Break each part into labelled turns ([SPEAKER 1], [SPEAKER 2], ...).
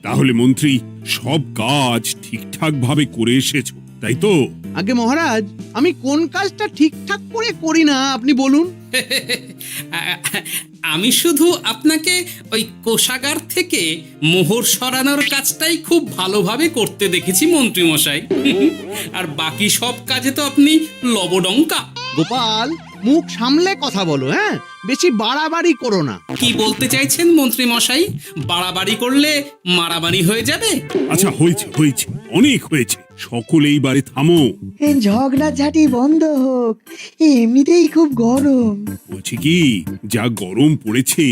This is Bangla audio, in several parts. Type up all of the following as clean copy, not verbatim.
[SPEAKER 1] তাহলে মন্ত্রী সব কাজ ঠিকঠাক ভাবে করে এসেছো, তাই তো?
[SPEAKER 2] আগে মহারাজ, আমি কোন কাজটা ঠিকঠাক করে করি না আপনি বলুন।
[SPEAKER 3] আমি শুধু আপনাকে ওই কোষাগার থেকে মোহর সরানোর কাজটাই খুব ভালোভাবে করতে দেখেছি মন্ত্রী মশাই। আর বাকি সব কাজে তো আপনি লবডঙ্কা।
[SPEAKER 2] গোপাল, মুখ সামলে কথা বলো, হ্যাঁ? বেশি বাড়াবাড়ি করো না।
[SPEAKER 3] কি বলতে চাইছেন মন্ত্রী মশাই? বাড়াবাড়ি করলে মারামারি হয়ে যাবে?
[SPEAKER 1] আচ্ছা, হয়েছে হয়েছে, অনেক হয়েছে, সকলে এইবারে থামো।
[SPEAKER 4] ঝগড়াঝাটি বন্ধ হোক, এমনিতেই খুব গরম।
[SPEAKER 1] বলছি কি, যা গরম পড়েছে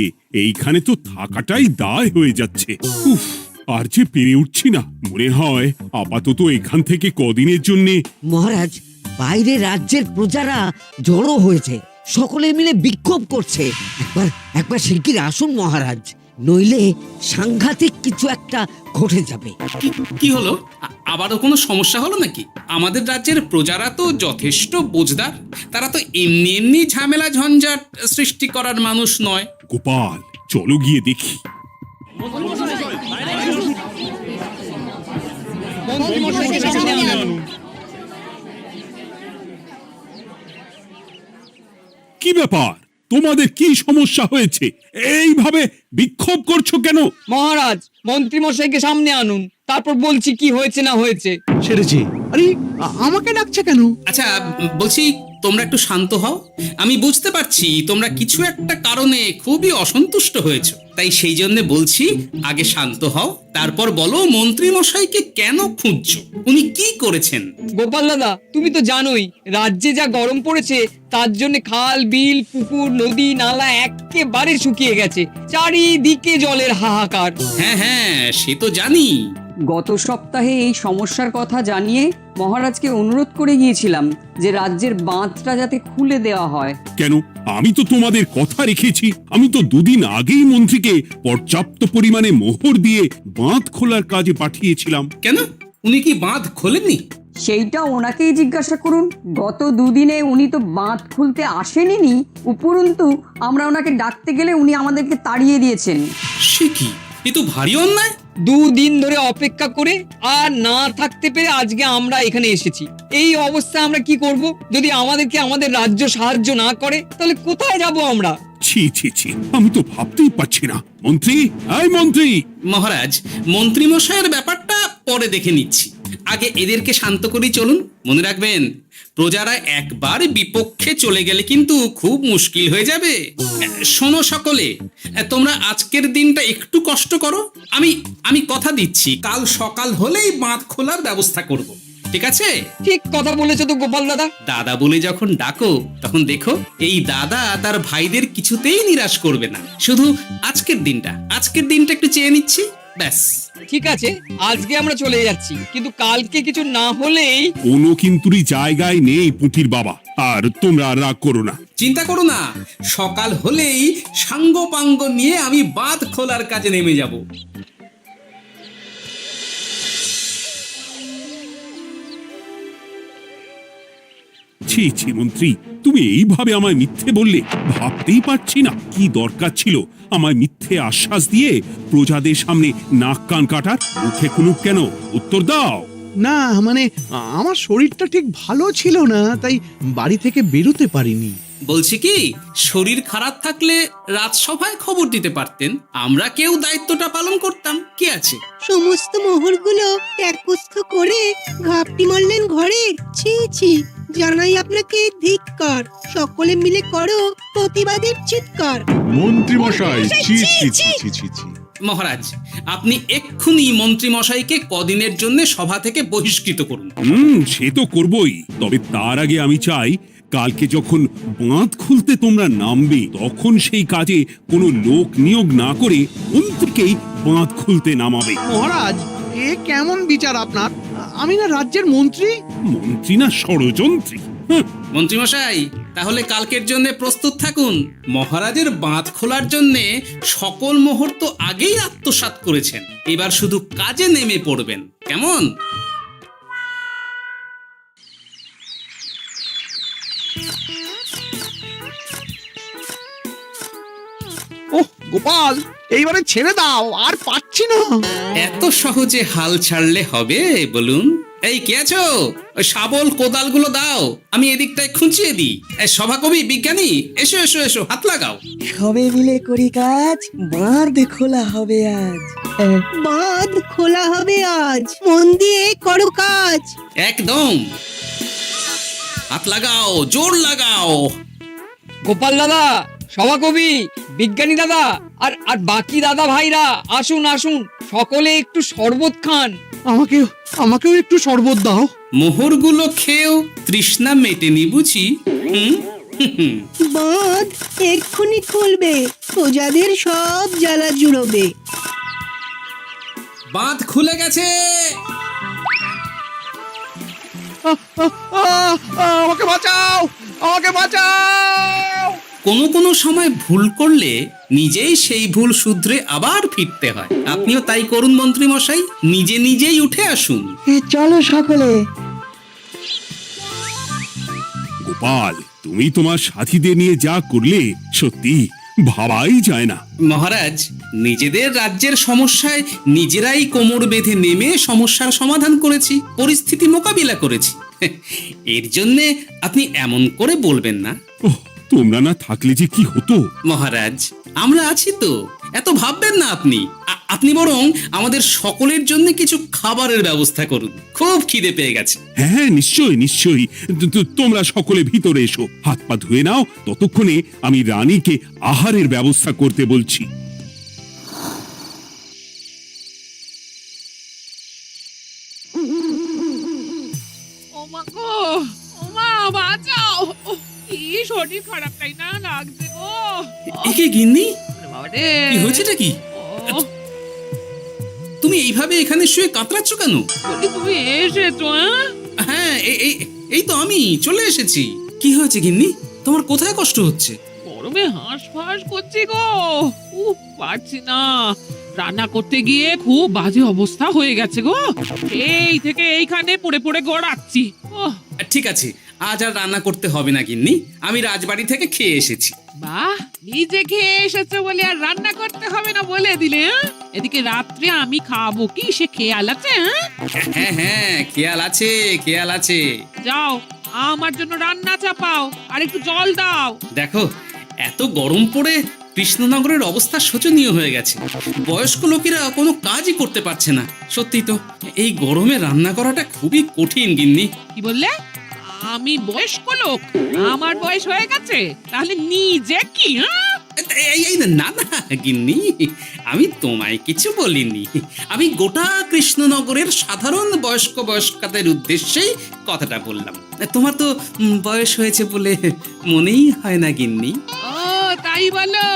[SPEAKER 1] এইখানে তো থাকাটাই দায় হয়ে যাচ্ছে। উফ, আর যে পেরে উঠছি না। মনে হয় আপাতত এখান থেকে কদিনের জন্যে।
[SPEAKER 5] মহারাজ, বাইরে রাজ্যের প্রজারা জড়ো হয়েছে, সকলে মিলে বিক্ষোভ করছে। একবার একবার শিগগির আসুন মহারাজ, নইলে সাংঘাতিক কিছু একটা ঘটে যাবে।
[SPEAKER 3] কি হলো? আবারও কোনো সমস্যা হলো নাকি? আমাদের রাজ্যের প্রজারা তো যথেষ্ট বোঝদার, তারা তো এমনি এমনি ঝামেলা ঝঞ্ঝাট সৃষ্টি করার মানুষ নয়।
[SPEAKER 1] গোপাল, চলো গিয়ে দেখি। কি ব্যাপার, তোমাদের কি সমস্যা হয়েছে? এইভাবে বিক্ষোভ করছো কেন?
[SPEAKER 6] মহারাজ, মন্ত্রী মশাইকে সামনে আনুন, তারপর বলছি কি হয়েছে না হয়েছে।
[SPEAKER 2] সেরেছে। আরে, আমাকে ডাকছে কেন?
[SPEAKER 3] আচ্ছা, বলছি তোমরা একটু শান্ত হও। আমি বুঝতে পারছি তোমরা কিছু একটা কারণে খুবই অসন্তুষ্ট হয়েছো, তাই সেই জন্য বলছি আগে শান্ত হও, তারপর বলো মন্ত্রী মশাইকে কেন খুঁজছো, উনি কি করেছেন?
[SPEAKER 6] গোপাল দাদা, তুমি তো জানোই রাজ্যে যা গরম পড়েছে, তার জন্য খাল বিল পুকুর নদী নালা একেবারে শুকিয়ে গেছে, চারিদিকে জলের হাহাকার।
[SPEAKER 3] হ্যাঁ হ্যাঁ, সে তো জানি।
[SPEAKER 7] গত সপ্তাহে এই সমস্যার কথা জানিয়ে মহারাজকে অনুরোধ করে গিয়েছিলাম যে রাজ্যের বাঁধটা যাতে খুলে দেওয়া হয়।
[SPEAKER 1] কেন? আমি তো তোমাদের কথা রেখেছি। আমি তো দুদিন আগেই মন্ত্রীকে পর্যাপ্ত পরিমাণে মোহর দিয়ে বাঁধ খোলার কাজে পাঠিয়েছিলাম।
[SPEAKER 3] কেন, উনি কি বাঁধ খোলেননি?
[SPEAKER 7] সেইটা ওনাকেই জিজ্ঞাসা করুন। গত দুদিনে উনি তো বাঁধ খুলতে আসেনি, উপরন্তু আমরা ওনাকে ডাকতে গেলে উনি আমাদেরকে তাড়িয়ে দিয়েছেন।
[SPEAKER 3] সে কি, এ তো ভারী অন্যায়।
[SPEAKER 6] দুদিন ধরে অপেক্ষা করে আর না থাকতে পেরে আজকে আমরা এখানে এসেছি। এই অবস্থায় আমরা কি করব? যদি আমাদেরকে আমাদের রাজ্য সাহায্য না করে তাহলে কোথায় যাব আমরা?
[SPEAKER 1] ছি ছি ছি, আমি তো ভাবতেই পারছি না। মন্ত্রী, এই মন্ত্রী!
[SPEAKER 3] মহারাজ, মন্ত্রী মশাইয়ের ব্যাপারটা পরে দেখে নিচ্ছি, আগে এদেরকে শান্ত করেই চলুন। মনে রাখবেন, প্রজারা একবার বিপক্ষে চলে গেলে কিন্তু খুব মুশকিল হয়ে যাবে। শোনো সকলে, তোমরা আজকের দিনটা একটু কষ্ট করো। আমি কথা দিচ্ছি, কাল সকাল হলেই বাঁধ খোলার ব্যবস্থা করব, ঠিক আছে?
[SPEAKER 6] ঠিক কথা বলেছো তো গোপাল দাদা।
[SPEAKER 3] দাদা বলে যখন ডাকো, তখন দেখো এই দাদা তার ভাইদের কিছুতেই নিরাশ করবে না। শুধু আজকের দিনটা একটু চেয়ে নিচ্ছি, ব্যাস।
[SPEAKER 6] ঠিক আছে, আজকে আমরা চলে যাচ্ছি, কিন্তু কালকে কিছু না হলেই।
[SPEAKER 1] কোনো কিন্তুরই জায়গায় নেই পুঁটির বাবা। আর তোমরা রাগ করো না।
[SPEAKER 3] চিন্তা করো না, সকাল হলেই সাঙ্গ পাঙ্গ নিয়ে আমি বাঁধ খোলার কাজে নেমে যাব।
[SPEAKER 1] ছি ছি মন্ত্রী, তুমি এইভাবে আমায় মিথ্যে বললে। ভাবতেই পারছি না কি দরকার ছিল আমায় মিথ্যে আশ্বাস দিয়ে প্রজাদের সামনে নাক কান কাটার। মুখে কুলুপ কেন? উত্তর দাও।
[SPEAKER 2] না, মানে আমার শরীরটা ঠিক ভালো ছিল না, তাই বাড়ি থেকে বেরোতে পারিনি।
[SPEAKER 3] বলছি কি, শরীর খারাপ থাকলে রাজসভায় খবর দিতে পারতেন, আমরা কেউ দায়িত্বটা পালন করতাম, কি আছে?
[SPEAKER 8] সমস্ত মোহরগুলো একস্থ করে ঘাপটি মারলেন ঘরে। ছি ছি, জানাই আপনাকে ধিক্কার। সকলে মিলে করো প্রতিবাদের চিৎকার।
[SPEAKER 9] মন্ত্রী মশাই, ছি ছি ছি ছি ছি ছি।
[SPEAKER 3] মহারাজ, আপনি এক্ষুনি মন্ত্রী মশাইকে কদিনের জন্য সভা থেকে বহিষ্কৃত করুন।
[SPEAKER 1] সে তো করবই, তবে তার আগে আমি চাই কালকে যখন বাঁধ খুলতে তোমরা নামবে, তখন সেই কাজে কোনো লোক নিয়োগ না করে মন্ত্রীকেই বাঁধ খুলতে নামাবে।
[SPEAKER 2] মহারাজ, এ কেমন বিচার আপনার? আমি না রাজ্যের মন্ত্রী।
[SPEAKER 1] মন্ত্রী না ষড়যন্ত্রী।
[SPEAKER 3] মন্ত্রী মশাই, তাহলে কালকের জন্য প্রস্তুত থাকুন। মহারাজের বাঁধ খোলার জন্য সকল মোহর তো আগেই আত্মসাৎ করেছেন, এবার শুধু কাজে নেমে পড়বেন, কেমন?
[SPEAKER 2] গোপাল এইবারে ছেড়ে দাও, আর পাচ্ছি না।
[SPEAKER 3] এত সহজে হাল ছাড়লে হবে বলুন? এই কে আছো? ওই শাবল কোদালগুলো দাও, আমি এদিকটায় খুঁচিয়ে দিই। সভাকবি, বিজ্ঞানী, এসো এসো এসো, হাত লাগাও।
[SPEAKER 4] সবে মিলে করি কাজ, বাঁধ খোলা হবে আজ।
[SPEAKER 8] বাঁধ খোলা হবে আজ, মন দিয়ে করো কাজ।
[SPEAKER 3] একদম, হাত লাগাও, জোর লাগাও।
[SPEAKER 6] গোপাল দাদা, সভাকবি, বিজ্ঞানী দাদা আর আর বাকি দাদা ভাইরা আসুন আসুন, সকলে একটু শরবত খান।
[SPEAKER 2] আমাকেও একটু শরবত দাও।
[SPEAKER 3] মোহরগুলো খেয়েও তৃষ্ণা মেটেনি বুঝি? হুম?
[SPEAKER 8] বাঁধ এক্ষুনি খুলবে, প্রজাদের সব জ্বালা জুড়বে।
[SPEAKER 3] বাঁধ খুলে গেছে।
[SPEAKER 2] আমাকে বাঁচাও, আমাকে বাঁচাও।
[SPEAKER 3] কোনো কোনো সময় ভুল করলে নিজেই সেই ভুল শুধরে আবার ফিরতে হয়। আপনিও তাই করুন মন্ত্রী মশাই, নিজে নিজেই উঠে আসুন।
[SPEAKER 4] চলো সকলে।
[SPEAKER 1] গোপাল, তুমি তোমার সাথীদের নিয়ে যা করলে সত্যি ভাবাই যায় না।
[SPEAKER 3] মহারাজ, নিজেদের রাজ্যের সমস্যায় নিজেরাই কোমর বেঁধে নেমে সমস্যার সমাধান করেছি, পরিস্থিতি মোকাবিলা করেছি। এর জন্যে আপনি এমন করে বলবেন না।
[SPEAKER 1] ওহ, তোমরা না থাকলে যে কি হতো।
[SPEAKER 3] মহারাজ, আমরা আছি তো, এত ভাববেন না আপনি। আপনি বরং আমাদের সকলের জন্য কিছু খাবারের ব্যবস্থা করুন, খুব খিদে পেয়ে গেছে।
[SPEAKER 1] হ্যাঁ, নিশ্চয়ই নিশ্চয়ই। তোমরা সকলে ভিতরে এসো, হাত পা ধুয়ে নাও। ততক্ষণে আমি রানীকে আহারের ব্যবস্থা করতে বলছি।
[SPEAKER 10] ওমা গো, ওমা বাঁচাও, কি শরীর খারাপটাই না লাগছে গো।
[SPEAKER 3] একে গিন্নি,
[SPEAKER 10] বাবারে,
[SPEAKER 3] কি হয়েছেটা কি? তুমি এইভাবে এখানে শুয়ে কাতরাচ্ছ কেন?
[SPEAKER 10] বলি তুমি এসেছো?
[SPEAKER 3] হ্যাঁ, এই তো আমি চলে এসেছি। কি হয়েছে গিন্নি? তোমার কোথায় কষ্ট হচ্ছে?
[SPEAKER 10] গরমে হাঁসফাঁস করছি গো, পারছি না। রান্না করতে গিয়ে খুব বাজে অবস্থা হয়ে গেছে গো, এই থেকে এইখানে পড়ে পড়ে গড়াচ্ছি।
[SPEAKER 3] ঠিক আছে, আজ আর রান্না করতে হবে না গিন্নি, আমি রাজবাড়ি থেকে খেয়ে এসেছি।
[SPEAKER 10] বাহ, নিজে খেয়ে এসেছো বলে আর রান্না করতে হবে না বলে দিলে? এদিকে রাত্রে আমি খাবো কি, সে খেয়াল আছে?
[SPEAKER 3] হ্যাঁ হ্যাঁ, খেয়াল আছে, খেয়াল আছে।
[SPEAKER 10] যাও, আমার জন্য রান্না চাপাও আর একটু জল দাও।
[SPEAKER 3] দেখো, এত গরম পড়ে কৃষ্ণনগরের অবস্থা শোচনীয় হয়ে গেছে। বয়স্ক লোকেরা কোনো কাজই করতে পারছে না। সত্যি তো, এই গরমে রান্না করাটা খুবই কঠিন গিন্নি।
[SPEAKER 10] কি বললে? আমি বয়স্ক লোক? আমার বয়স হয়ে গেছে, তাহলে নিজে কি?
[SPEAKER 3] না না গিন্নি, আমি তোমায় কিছু বলিনি। আমি গোটা কৃষ্ণনগরের সাধারণ বয়স্কাদের উদ্দেশ্যেই কথাটা বললাম। তোমার তো বয়স হয়েছে বলে মনেই হয় না গিন্নি।
[SPEAKER 10] ও তাই বলো?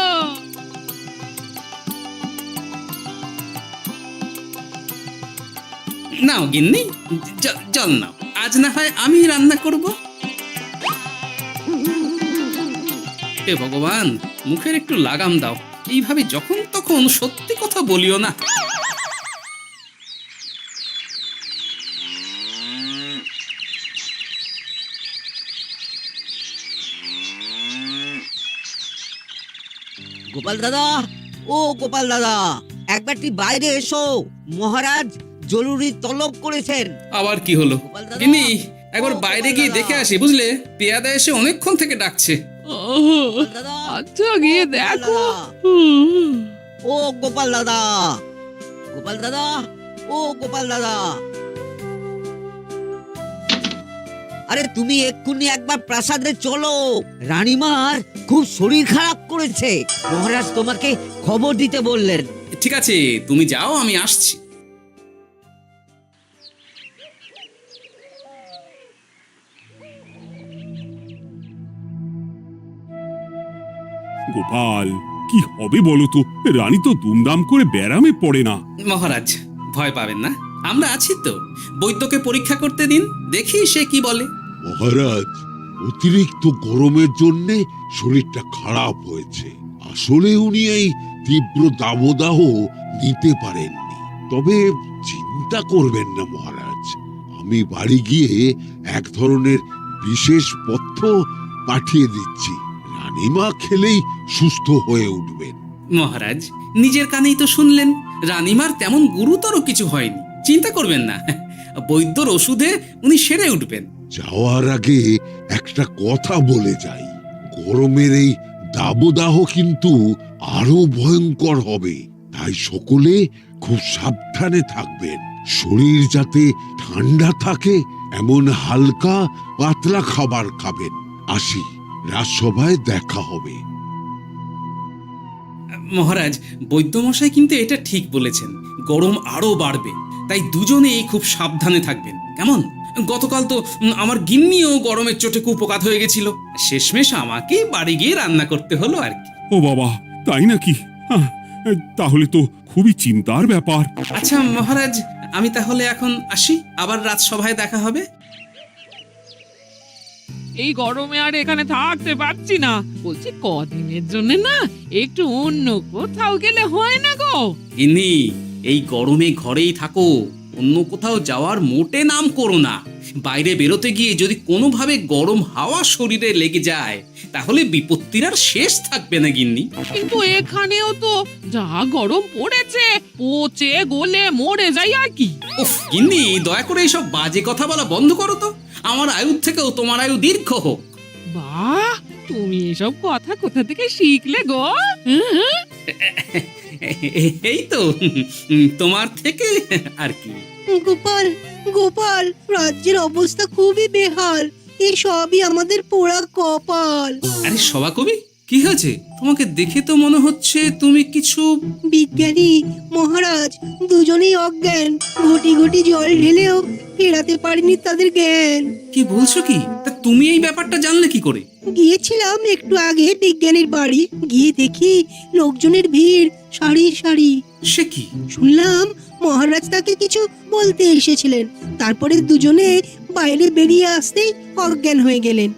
[SPEAKER 3] নাও গিন্নি, জল নাও। আজ না হয় আমি রান্না করব। হে ভগবান, মুখের একটু লাগাম দাও। এইভাবে যখন তখন সত্যি কথা বলিও না।
[SPEAKER 5] গোপাল দাদা, ও গোপাল দাদা, একবারটি বাইরে এসো, মহারাজ জরুরি তলব করেছেন।
[SPEAKER 3] আবার কি হলো
[SPEAKER 5] গোপাল দাদা,
[SPEAKER 3] গিন্নি? একবার
[SPEAKER 5] ও
[SPEAKER 3] বাইরে
[SPEAKER 5] গোপাল
[SPEAKER 3] গিয়ে
[SPEAKER 5] দাদা।
[SPEAKER 3] দেখে আসি, বুঝলে? পেয়াদা এসে অনেকক্ষণ থেকে ডাকছে।
[SPEAKER 5] গোপাল দাদা,
[SPEAKER 10] আচ্ছা, গিয়ে
[SPEAKER 5] গোপাল
[SPEAKER 10] দেখো।
[SPEAKER 5] দাদা, ও গোপাল দাদা, গোপাল দাদা, ও গোপাল দাদা, আরে তুমি এক্ষুনি একবার প্রাসাদে চলো, রানীমার খুব শরীর খারাপ করেছে, মহারাজ তোমাকে খবর দিতে বললেন।
[SPEAKER 3] ঠিক আছে, তুমি যাও, আমি আসছি।
[SPEAKER 1] গোপাল, কি হবে বলো তো? রানী তো দুমদাম করে ব্যারামে পড়ে না।
[SPEAKER 3] মহারাজ, ভয় পাবেন না, আমরা আছি তো। বৈদ্যকে পরীক্ষা করতে দিন, দেখি সে কি বলে।
[SPEAKER 9] মহারাজ, অতিরিক্ত গরমের জন্য শরীরটা খারাপ হয়েছে। আসলে উনি এই তীব্র দাবদাহ নিতে পারেননি। তবে চিন্তা করবেন না মহারাজ, আমি বাড়ি গিয়ে এক ধরনের বিশেষ পথ্য পাঠিয়ে দিচ্ছি। রানীমা খেলেই সুস্থ হয়ে উঠবেন।
[SPEAKER 3] মহারাজ নিজের কানেই তো শুনলেন, রানীমার তেমন গুরুতর কিছু হয়নি, চিন্তা করবেন না। বৈদ্যর ওষুধে উনি সেরে উঠবেন।
[SPEAKER 9] যাওয়ার আগে একটা কথা বলে যাই, গরমের এই দাবদাহ কিন্তু আরো ভয়ঙ্কর হবে, তাই সকলে খুব সাবধানে থাকবেন। শরীর যাতে ঠান্ডা থাকে এমন হালকা পাতলা খাবার খাবেন। আসি, রাজসভায় দেখা হবে।
[SPEAKER 3] মহারাজ, বৈদ্যমশাই কিন্তু এটা ঠিক বলেছেন, গরম আরো বাড়বে, তাই দুজনেই খুব সাবধানে থাকবেন, কেমন? গতকাল তো আমার গিন্নিও গরমের চোটে কুপকাত হয়ে গেছিল, শেষমেশ আমাকে বাড়ি গিয়ে রান্না করতে হলো আর কি।
[SPEAKER 1] ও বাবা, তাই নাকি? তাহলে তো খুবই চিন্তার ব্যাপার।
[SPEAKER 3] আচ্ছা মহারাজ, আমি তাহলে এখন আসি, আবার রাজসভায় দেখা হবে।
[SPEAKER 10] এই গরমে আর এখানে থাকতে পারছি না, বলছি কদিনের জন্য না একটু অন্য কোথাও গেলে হয় না গো?
[SPEAKER 3] গিন্নি, এই গরমে ঘরেই থাকো, অন্য কোথাও যাওয়ার মোটে নাম করো না। বাইরে বেরোতে গিয়ে যদি কোনোভাবে গরম হাওয়া শরীরে লেগে যায় তাহলে বিপত্তির আর শেষ থাকবে না গিন্নি।
[SPEAKER 10] কিন্তু এখানেও তো যা গরম পড়েছে, পচে গলে মরে যাই আর কি।
[SPEAKER 3] উফ গিন্নি, দয়া করে এইসব বাজে কথা বলা বন্ধ করো তো, আমার আয়ুর থেকেও তোমার আয়ু দীর্ঘ হোক।
[SPEAKER 10] বাহ, তুমি এসব কথা কোথা থেকে শিখলে গো?
[SPEAKER 3] এই তো তোমার থেকে আর কি।
[SPEAKER 8] গোপাল, গোপাল, রাজ্যের অবস্থা খুবই বেহাল। এই সবই আমাদের পোড়া কপাল।
[SPEAKER 3] আরে সভাকবি, কি হয়েছে? তোমাকে দেখে তো মনে হচ্ছে তুমি কিছু...
[SPEAKER 8] বিজ্ঞানী মহারাজ দুজনেই অজ্ঞান, ঘটি ঘটি জল ঢেলেও ফেরাতে পারেনি তাদের জ্ঞান।
[SPEAKER 3] কি বলছো কি? তা তুমি এই ব্যাপারটা জানলে কি করে?
[SPEAKER 8] গিয়েছিলাম একটু আগে বিজ্ঞানীর বাড়ি, গিয়ে দেখি লোকজনের ভিড় সারি সারি।
[SPEAKER 3] সে কি?
[SPEAKER 8] শুনলাম মহারাজ তাকে কিছু বলতে এসেছিলেন, তারপরে দুজনে বাইরে বেরিয়ে আসতেই অজ্ঞান হয়ে গেলেন।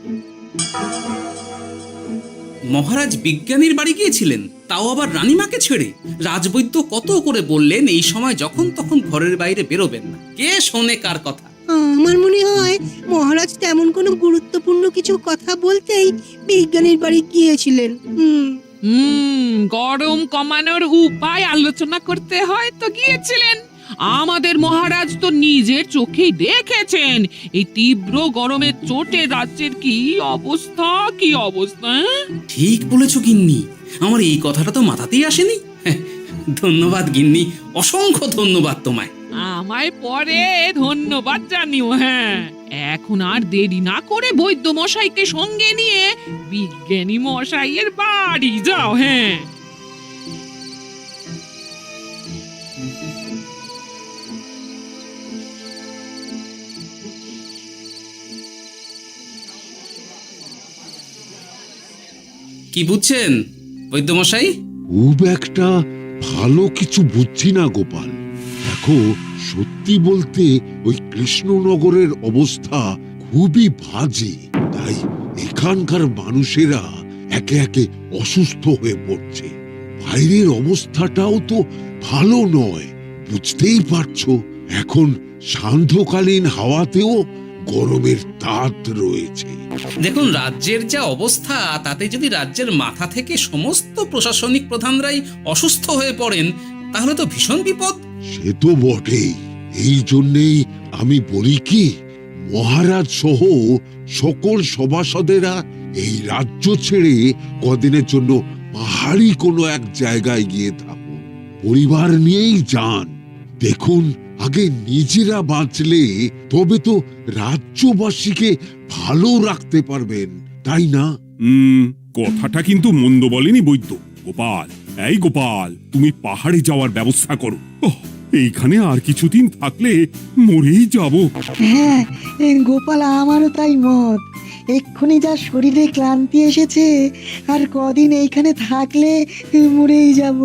[SPEAKER 3] মহারাজ বিজ্ঞানীর বাড়ি গিয়েছিলেন, তাও আবার রানীমাকে ছেড়ে? রাজবৈদ্য কত করে বললেন এই সময় যখন তখন ঘরের বাইরে বেরোবেন না, কে শোনে কার কথা?
[SPEAKER 8] আমার মনে হয় মহারাজ তেমন কোনো গুরুত্বপূর্ণ কিছু কথা বলতেই বিজ্ঞানীর বাড়ি গিয়েছিলেন।
[SPEAKER 10] গরম কমানোর উপায় আলোচনা করতে হয় তো গিয়েছিলেন। আমাদের মহারাজ তো নিজের চোখেই দেখেছেন এই তীব্র গরমের চোটে রাজ্যের কি অবস্থা, কি অবস্থা।
[SPEAKER 3] ঠিক বলেছো গিন্নি, আমার এই কথাটা তো মাথাতেই আসেনি। ধন্যবাদ গিন্নি, অসংখ্য ধন্যবাদ তোমায়।
[SPEAKER 10] আমায় পরে ধন্যবাদ জানিও। হ্যাঁ, এখন আর দেরি না করে বৈদ্য মশাইকে সঙ্গে নিয়ে বিজ্ঞানী মশাইয়ের বাড়ি যাও। হ্যাঁ,
[SPEAKER 3] কি বুঝছেন বৈদ্যমশাই?
[SPEAKER 9] খুব একটা ভালো কিছু বুঝছি না গোপাল। দেখো, সত্যি বলতে ওই কৃষ্ণনগরের অবস্থা খুবই বাজে, তাই এখানকার মানুষেরা একে একে অসুস্থ হয়ে পড়ছে। বাইরের অবস্থাটাও তো ভালো নয়, বুঝতেই পারছো। এখন সান্ধ্যকালীন হাওয়াতেও গরমের তাত রয়েছে।
[SPEAKER 3] দেখুন, রাজ্যের যা অবস্থা তাতে যদি রাজ্যের মাথা থেকে সমস্ত প্রশাসনিক প্রধানরাই অসুস্থ হয়ে পড়েন তাহলে তো ভীষণ বিপদ।
[SPEAKER 9] সে তো বটেই, এই জন্যেই আমি বলি কি, মহারাজ সহ সকল সভাসদেরা এই রাজ্য ছেড়ে কদিনের জন্য পাহাড়ি কোনো এক জায়গায় গিয়ে থাকুন, পরিবার নিয়েই যান। দেখুন, আগে নিজেরা বাঁচলে তবে তো রাজ্যবাসীকে ভালো রাখতে পারবেন, তাই না?
[SPEAKER 1] কথাটা কিন্তু মন্দ বলেনি বৈদ্য। গোপাল, এই গোপাল, তুমি পাহাড়ে যাওয়ার ব্যবস্থা করো। এইখানে আর কিছুদিন থাকলে মরেই যাব।
[SPEAKER 4] হ্যাঁ গোপাল, আমারও তাই মত। এক্ষুনি যা শরীরে ক্লান্তি এসেছে, আর কদিন এইখানে থাকলে মরেই যাব।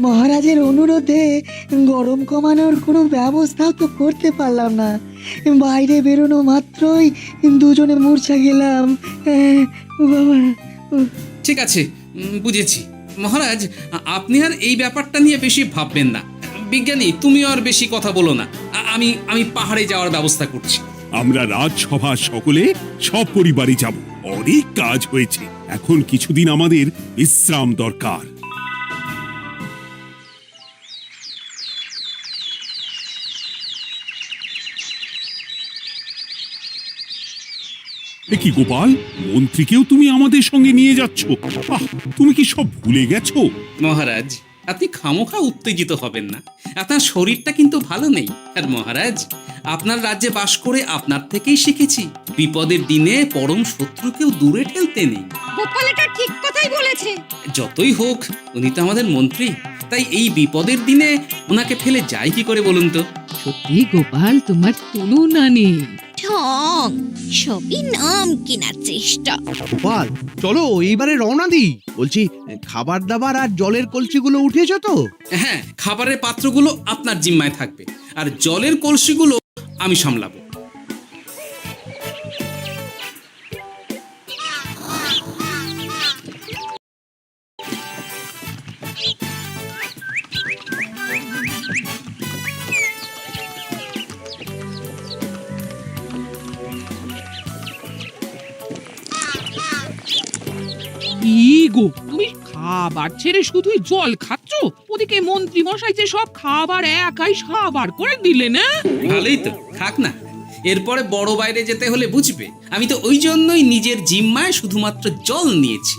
[SPEAKER 4] মহারাজের অনুরোধে গরম কমানোর কোনো ব্যবস্থাও তো করতে পারলাম না। বাইরে বেরোনো মাত্রই দুজনে মূর্ছা গেলাম। বাবা,
[SPEAKER 3] ঠিক আছে, বুঝেছি। মহারাজ, আপনি আর এই ব্যাপারটা নিয়ে বেশি ভাববেন না। বিজ্ঞানী, তুমিও আর বেশি কথা বলো না। আমি পাহাড়ে যাওয়ার ব্যবস্থা করছি।
[SPEAKER 1] আমরা রাজসভা সকলে সব পরিবারে যাব। অনেক কাজ হয়েছে, এখন কিছুদিন আমাদের বিশ্রাম দরকার। এ কি গোপাল, মন্ত্রীকেও তুমি আমাদের সঙ্গে নিয়ে যাচ্ছ? আহ, তুমি কি সব ভুলে গেছো?
[SPEAKER 3] মহারাজ, আপনি খামোখা উত্তেজিত হবেন না। আপনার শরীরটা কিন্তু ভালো নেই। আর মহারাজ, আপনার রাজ্যে বাস করে আপনার থেকেই শিখেছি বিপদের দিনে পরম শত্রুকেও দূরে ঠেলতে নেই।
[SPEAKER 8] গোপাল এটা ঠিক কথাই বলেছে।
[SPEAKER 3] যতই হোক, উনি তো আমাদের মন্ত্রী, তাই এই বিপদের দিনে ওনাকে ফেলে যায় কি করে বলুন তো?
[SPEAKER 10] সত্যি গোপাল, তোমার তুলনা নেই।
[SPEAKER 8] ঠং, সবই নাম কেনার চেষ্টা।
[SPEAKER 2] গোপাল, চলো এইবারে রওনা দিই। বলছি, খাবার দাবার আর জলের কলসিগুলো উঠেছো তো?
[SPEAKER 3] হ্যাঁ, খাবারের পাত্রগুলো আপনার জিম্মায় থাকবে, আর জলের কলসিগুলো আমি সামলাবো।
[SPEAKER 10] কি গো, তুমি খাবার ছেড়ে শুধুই জল খাচ্ছ? ওদিকে মন্ত্রী মশাই যে সব খাবার একাই সাবার করে দিলে না?
[SPEAKER 3] ভালোই তো, খাক না। এরপরে বড় বাইরে যেতে হলে বুঝবে, আমি তো ওই জন্যই নিজের জিম্মায় শুধুমাত্র জল নিয়েছি।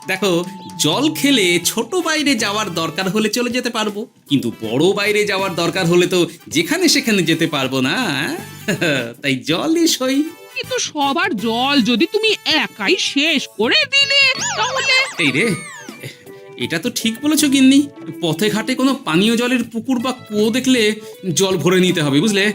[SPEAKER 3] দেখো, জল খেলে ছোট বাইরে যাওয়ার দরকার হলে চলে যেতে পারবো, কিন্তু বড় বাইরে যাওয়ার দরকার হলে তো যেখানে সেখানে যেতে পারবো না। তাই জলই সই।
[SPEAKER 10] কিন্তু সবার জল যদি তুমি একাই শেষ করে দিলে তাহলে?
[SPEAKER 3] এই রে, এটা তো ঠিক বলেছো গিন্নি। পথে ঘাটে কোনো পানীয় জলের পুকুর বা কুয়ো দেখলে জল ভরে নিতে হবে, বুঝলে?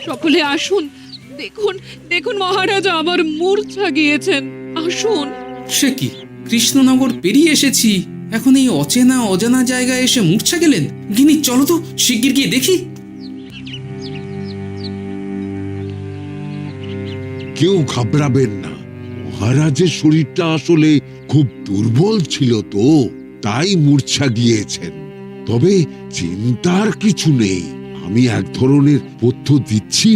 [SPEAKER 10] সকলে আসুন, দেখুন দেখুন, মহারাজ আবার মূর্ছা গিয়েছেন। আসুন।
[SPEAKER 3] সে কি, কৃষ্ণনগর পেরিয়ে এসেছি, এখন এই অচেনা অজানা জায়গায় এসে মূর্ছা গেলেন? গিনি, চলো তো শিগগির গিয়ে দেখি।
[SPEAKER 9] কেউ ঘাবড়াবেন না, মহারাজের শরীরটা আসলে খুব দুর্বল ছিল তো, তাই মূর্ছা গিয়েছেন। তবে চিন্তার কিছু নেই, আমি এক ধরনের পথ্য দিচ্ছি,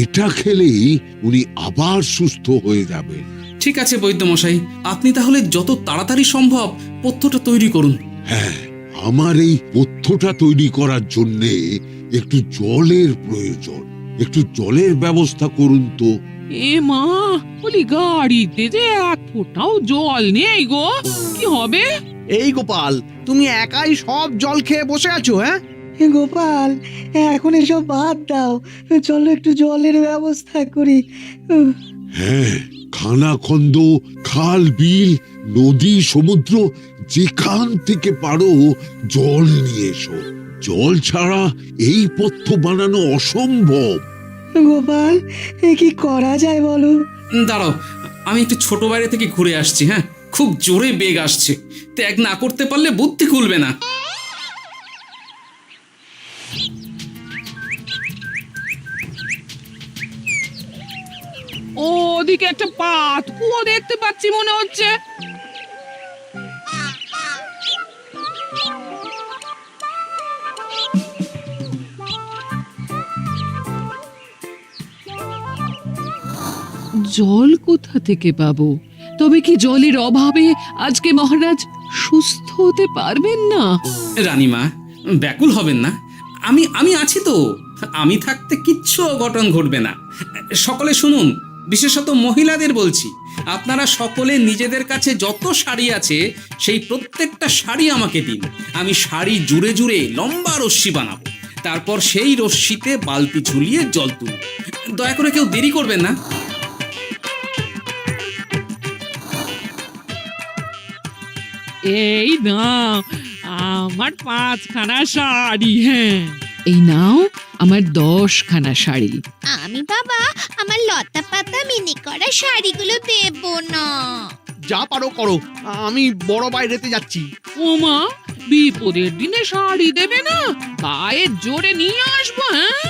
[SPEAKER 9] এটা খেলেই উনি আবার সুস্থ হয়ে যাবেন।
[SPEAKER 3] ঠিক আছে বৈদ্যমশাই, আপনি তাহলে যত তাড়াতাড়ি সম্ভব পথ্যটা তৈরি করুন।
[SPEAKER 9] হ্যাঁ, আমার এই পথ্যটা তৈরি করার জন্য একটু জলের প্রয়োজন। একটু জলের ব্যবস্থা করুন তো।
[SPEAKER 10] এ মা, বলি গাড়িতে যে এক ফোঁটাও জল নেই গো, কি হবে?
[SPEAKER 2] এই গোপাল, তুমি একাই সব জল খেয়ে বসে আছো? হ্যাঁ
[SPEAKER 4] গোপাল, এখন এসব বাদ দাও, চলো একটু জলের ব্যবস্থা করি।
[SPEAKER 9] হ্যাঁ, খানাখন্দ, খাল, বিল, নদী, সমুদ্র, যেখান থেকে পারো জল নিয়ে এসো। জল ছাড়া এই পথ্য বানানো অসম্ভব।
[SPEAKER 4] গোপাল, এ কি করা যায় বলো?
[SPEAKER 3] দাঁড়াও, আমি একটু ছোট বাইরে থেকে ঘুরে আসছি। হ্যাঁ, খুব জোরে বেগ আসছে, ত্যাগ না করতে পারলে বুদ্ধি খুলবে না।
[SPEAKER 10] ওদিকে একটা পাত কুয়ো দেখতে পাচ্ছি মনে হচ্ছে। জল কোথা থেকে পাবো? তবে কি জলের অভাবে আজকে মহারাজ সুস্থ হতে পারবেন না?
[SPEAKER 3] রানীমা, ব্যাকুল হবেন না, আমি আমি আছি তো। আমি থাকতে কিচ্ছু অঘটন ঘটবে না। সকলে শুনুন, বিশেষত মহিলাদের বলছি, আপনারা সকলে নিজেদের কাছে যত শাড়ি আছে সেই প্রত্যেকটা শাড়ি আমাকে দিন। আমি শাড়ি জুড়ে জুড়ে লম্বা রশ্মি বানাবো, তারপর সেই রশ্মিতে বালতি ঝুলিয়ে জল তুলব। দয়া করে কেউ দেরি করবেন না।
[SPEAKER 10] এই নাও আমার 5খানা শাড়ি। হ্যাঁ, এই নাও আমার 10খানা শাড়ি।
[SPEAKER 8] আমি বাবা আমার লতা পাতা মিনি করা শাড়িগুলো দেব না।
[SPEAKER 2] যা পারো করো, আমি বড় বাইরেতে যাচ্ছি।
[SPEAKER 10] ওমা, বিপদের দিনে শাড়ি দেবে না? গায়ের জোরে নিয়ে আসবো। হ্যাঁ,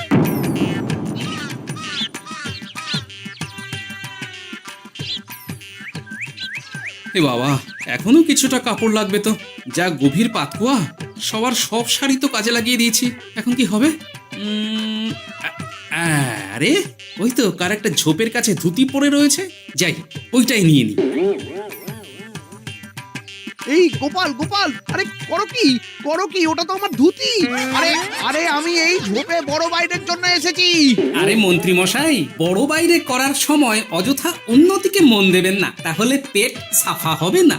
[SPEAKER 3] এ বাবা, এখনো কিছুটা কাপড় লাগবে তো। যা গভীর পাতকুয়া, সবার সব শাড়ি তো কাজে লাগিয়ে দিয়েছি, এখন কি হবে? আরে ওই তো কার একটা ঝোপের কাছে ধুতি পড়ে রয়েছে, যাই ওইটাই নিয়ে নি।
[SPEAKER 2] এই গোপাল গোপাল, আরে করো কি, ওটা তো আমার ধুতি। আরে আরে আমি এই ঝোপে বড় বাইরের জন্য এসেছি।
[SPEAKER 3] আরে মন্ত্রী মশাই, বড় বাইরে করার সময় অযথা অন্যদিকে মন দেবেন না, তাহলে পেট সাফা হবে না।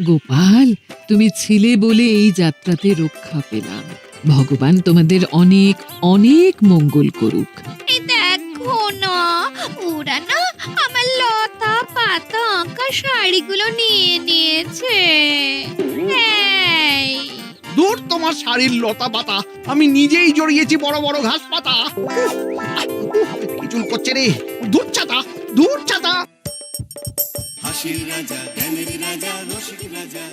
[SPEAKER 10] গোপাল, তুমি ছিলে বলে এই যাত্রাতে রক্ষা পেলাম। ভগবান তোমাদের অনেক অনেক মঙ্গল করুক।
[SPEAKER 11] এই দেখো না, ওরা না আমার লতা পাতা আঁকা শাড়িগুলো নিয়ে নিয়েছে। এই,
[SPEAKER 2] দূর তোমার শাড়ির লতা পাতা, আমি নিজেই জড়িয়েছি বড় বড় ঘাস পাতা। চুল করছে রে, দূর ছাতা।
[SPEAKER 12] হাসির রাজা, জ্ঞানের রাজা, রসিক রাজা।